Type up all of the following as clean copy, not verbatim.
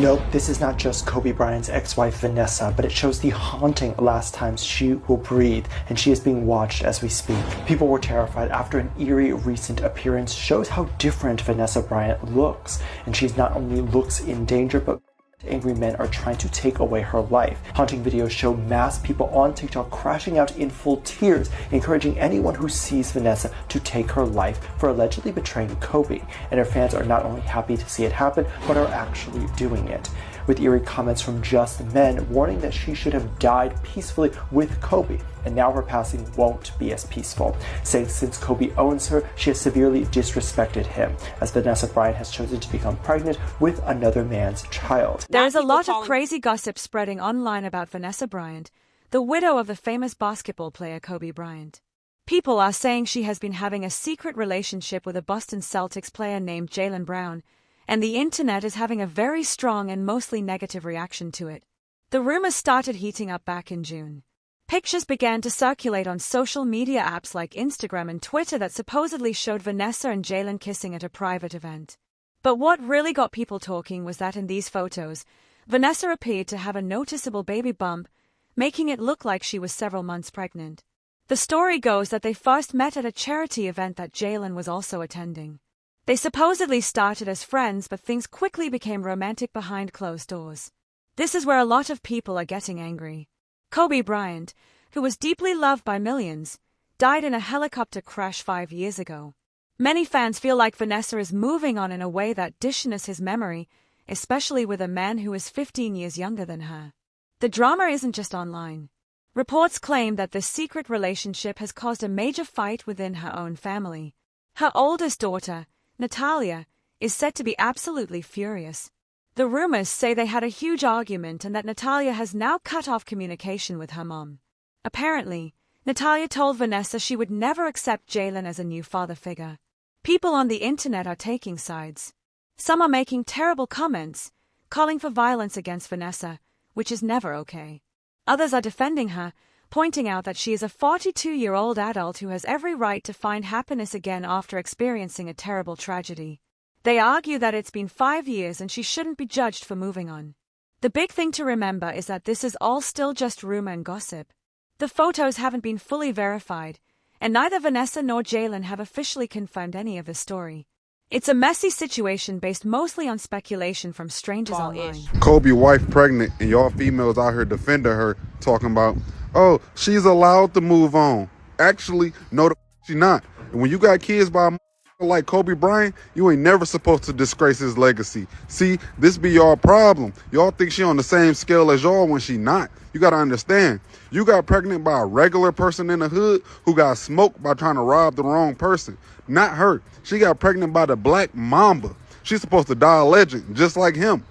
Nope, this is not just Kobe Bryant's ex-wife Vanessa, but it shows the haunting last times she will breathe, and she is being watched as we speak. People were terrified after an eerie recent appearance shows how different Vanessa Bryant looks, and she's not only looks in danger, but angry men are trying to take away her life. Haunting videos show mass people on TikTok crashing out in full tears, encouraging anyone who sees Vanessa to take her life for allegedly betraying Kobe. And her fans are not only happy to see it happen, but are actually doing it. With eerie comments from just men warning that she should have died peacefully with Kobe, and now her passing won't be as peaceful, saying since Kobe owns her, she has severely disrespected him, as Vanessa Bryant has chosen to become pregnant with another man's child. There is a lot of crazy gossip spreading online about Vanessa Bryant, the widow of the famous basketball player Kobe Bryant. People are saying she has been having a secret relationship with a Boston Celtics player named Jaylen Brown, and the internet is having a very strong and mostly negative reaction to it. The rumors started heating up back in June. Pictures began to circulate on social media apps like Instagram and Twitter that supposedly showed Vanessa and Jaylen kissing at a private event. But what really got people talking was that in these photos, Vanessa appeared to have a noticeable baby bump, making it look like she was several months pregnant. The story goes that they first met at a charity event that Jaylen was also attending. They supposedly started as friends, but things quickly became romantic behind closed doors. This is where a lot of people are getting angry. Kobe Bryant, who was deeply loved by millions, died in a helicopter crash 5 years ago. Many fans feel like Vanessa is moving on in a way that dishonors his memory, especially with a man who is 15 years younger than her. The drama isn't just online. Reports claim that this secret relationship has caused a major fight within her own family. Her oldest daughter, Natalia, is said to be absolutely furious. The rumors say they had a huge argument and that Natalia has now cut off communication with her mom. Apparently, Natalia told Vanessa she would never accept Jaylen as a new father figure. People on the internet are taking sides. Some are making terrible comments, calling for violence against Vanessa, which is never okay. Others are defending her, pointing out that she is a 42-year-old adult who has every right to find happiness again after experiencing a terrible tragedy. They argue that it's been 5 years and she shouldn't be judged for moving on. The big thing to remember is that this is all still just rumor and gossip. The photos haven't been fully verified, and neither Vanessa nor Jaylen have officially confirmed any of the story. It's a messy situation based mostly on speculation from strangers online. Kobe wife pregnant and y'all females out here defending her, talking about, oh, she's allowed to move on. Actually, no, she not. And when you got kids by a like Kobe Bryant, you ain't never supposed to disgrace his legacy. See, this be y'all problem. Y'all think she on the same scale as y'all when she not. You gotta understand, you got pregnant by a regular person in the hood who got smoked by trying to rob the wrong person. Not her. She got pregnant by the Black Mamba. She's supposed to die a legend, just like him.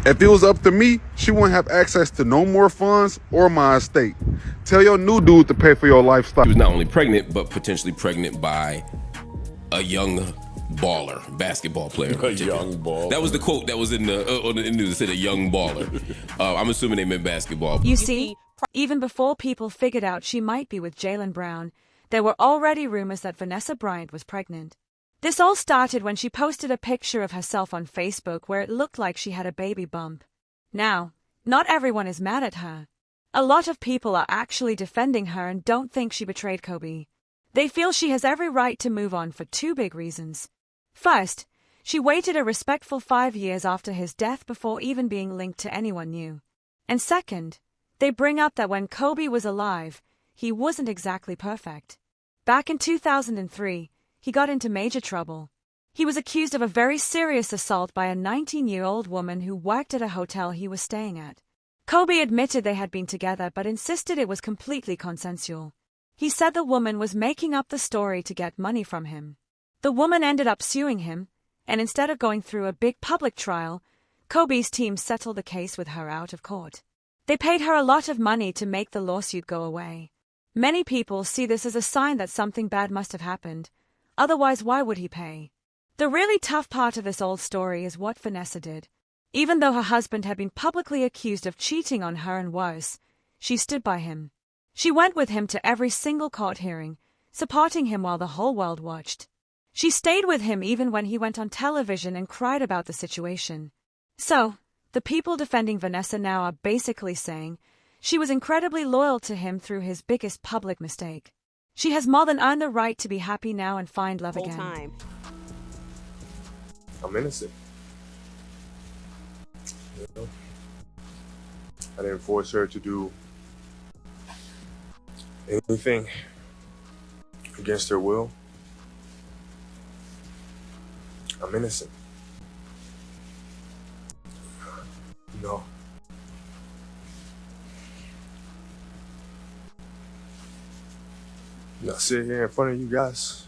If it was up to me, she wouldn't have access to no more funds or my estate. Tell your new dude to pay for your lifestyle. She was not only pregnant, but potentially pregnant by a young baller, basketball player. A young baller. That was the quote that was in the news. It said a young baller. I'm assuming they meant basketball. You see, even before people figured out she might be with Jaylen Brown, there were already rumors that Vanessa Bryant was pregnant. This all started when she posted a picture of herself on Facebook where it looked like she had a baby bump. Now, not everyone is mad at her. A lot of people are actually defending her and don't think she betrayed Kobe. They feel she has every right to move on for 2 big reasons. First, she waited a respectful 5 years after his death before even being linked to anyone new. And second, they bring up that when Kobe was alive, he wasn't exactly perfect. Back in 2003, he got into major trouble. He was accused of a very serious assault by a 19-year-old woman who worked at a hotel he was staying at. Kobe admitted they had been together but insisted it was completely consensual. He said the woman was making up the story to get money from him. The woman ended up suing him, and instead of going through a big public trial, Kobe's team settled the case with her out of court. They paid her a lot of money to make the lawsuit go away. Many people see this as a sign that something bad must have happened. Otherwise, why would he pay? The really tough part of this old story is what Vanessa did. Even though her husband had been publicly accused of cheating on her and worse, she stood by him. She went with him to every single court hearing, supporting him while the whole world watched. She stayed with him even when he went on television and cried about the situation. So, The people defending Vanessa now are basically saying she was incredibly loyal to him through his biggest public mistake. She has more than earned the right to be happy now and find love again. I'm innocent. You know? I didn't force her to do anything against her will. I'm innocent. No. Now sit here in front of you guys.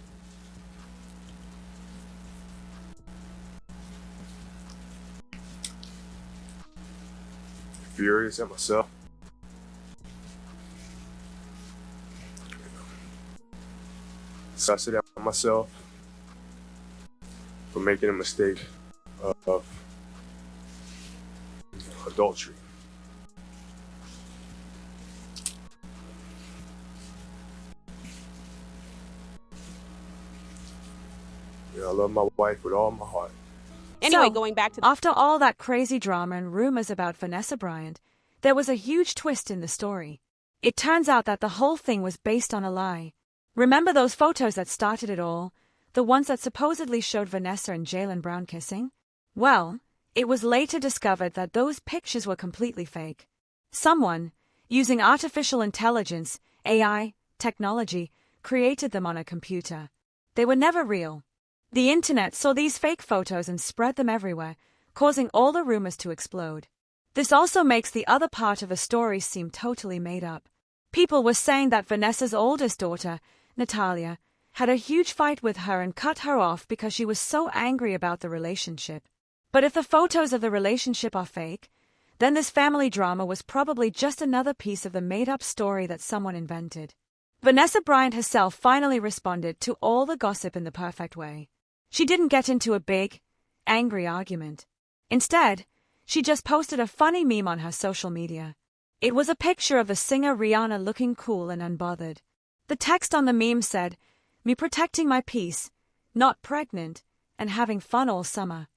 Furious at myself. Disgusted at myself for making a mistake of adultery. You know, I love my wife with all my heart. Anyway, going back to after all that crazy drama and rumors about Vanessa Bryant, there was a huge twist in the story. It turns out that the whole thing was based on a lie. Remember those photos that started it all? The ones that supposedly showed Vanessa and Jaylen Brown kissing? Well, it was later discovered that those pictures were completely fake. Someone, using artificial intelligence, AI, technology, created them on a computer. They were never real. The internet saw these fake photos and spread them everywhere, causing all the rumors to explode. This also makes the other part of the story seem totally made up. People were saying that Vanessa's oldest daughter, Natalia, had a huge fight with her and cut her off because she was so angry about the relationship. But if the photos of the relationship are fake, then this family drama was probably just another piece of the made-up story that someone invented. Vanessa Bryant herself finally responded to all the gossip in the perfect way. She didn't get into a big, angry argument. Instead, she just posted a funny meme on her social media. It was a picture of the singer Rihanna looking cool and unbothered. The text on the meme said, "Me protecting my peace, not pregnant, and having fun all summer."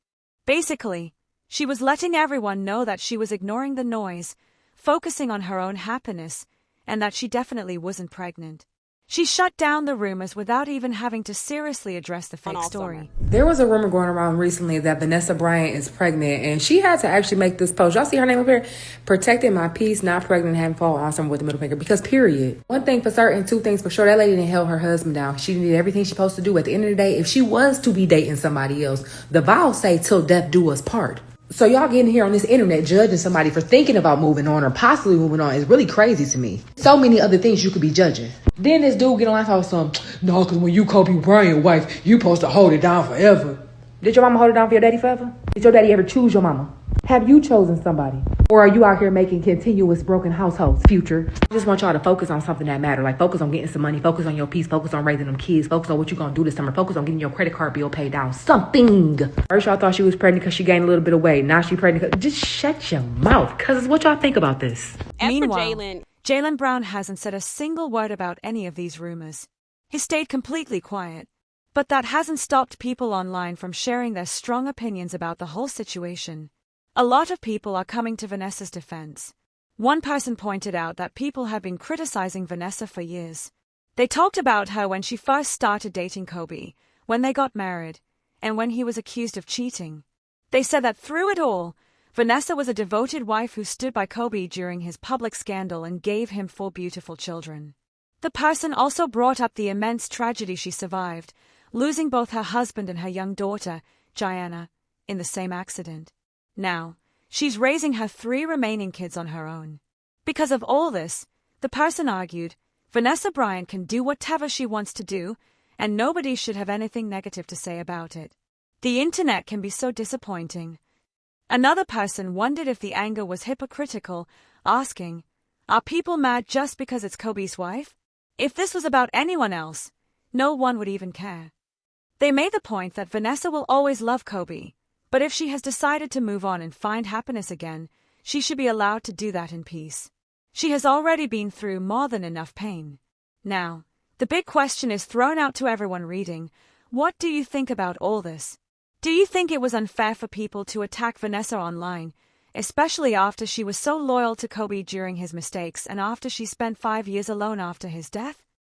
Basically, she was letting everyone know that she was ignoring the noise, focusing on her own happiness, and that she definitely wasn't pregnant. She shut down the rumors without even having to seriously address the fake story. There was a rumor going around recently that Vanessa Bryant is pregnant, and she had to actually make this post. Y'all see her name up here? Protecting my peace, not pregnant, having fall awesome with the middle finger. Because period. One thing for certain, two things for sure. That lady didn't held her husband down. She did everything she's supposed to do. At the end of the day, if she was to be dating somebody else, the vows say till death do us part. So y'all getting here on this internet judging somebody for thinking about moving on or possibly moving on is really crazy to me. So many other things you could be judging. Then this dude get on like some, no, because when you Kobe Bryant wife, you supposed to hold it down forever. Did your mama hold it down for your daddy forever? Did your daddy ever choose your mama? Have you chosen somebody? Or are you out here making continuous broken households, Future? I just want y'all to focus on something that matters. Like focus on getting some money, focus on your peace, focus on raising them kids, focus on what you're going to do this summer, focus on getting your credit card bill paid down. Something. First y'all thought she was pregnant because she gained a little bit of weight. Now she pregnant. Just shut your mouth. Because what y'all think about this? Meanwhile, Jaylen Brown hasn't said a single word about any of these rumors. He stayed completely quiet. But that hasn't stopped people online from sharing their strong opinions about the whole situation. A lot of people are coming to Vanessa's defense. One person pointed out that people have been criticizing Vanessa for years. They talked about her when she first started dating Kobe, when they got married, and when he was accused of cheating. They said that through it all, Vanessa was a devoted wife who stood by Kobe during his public scandal and gave him 4 beautiful children. The person also brought up the immense tragedy she survived, losing both her husband and her young daughter, Gianna, in the same accident. Now, she's raising her 3 remaining kids on her own. Because of all this, the person argued, Vanessa Bryant can do whatever she wants to do, and nobody should have anything negative to say about it. The internet can be so disappointing. Another person wondered if the anger was hypocritical, asking, are people mad just because it's Kobe's wife? If this was about anyone else, no one would even care. They made the point that Vanessa will always love Kobe, but if she has decided to move on and find happiness again, she should be allowed to do that in peace. She has already been through more than enough pain. Now, the big question is thrown out to everyone reading. What do you think about all this? Do you think it was unfair for people to attack Vanessa online, especially after she was so loyal to Kobe during his mistakes and after she spent 5 years alone after his death?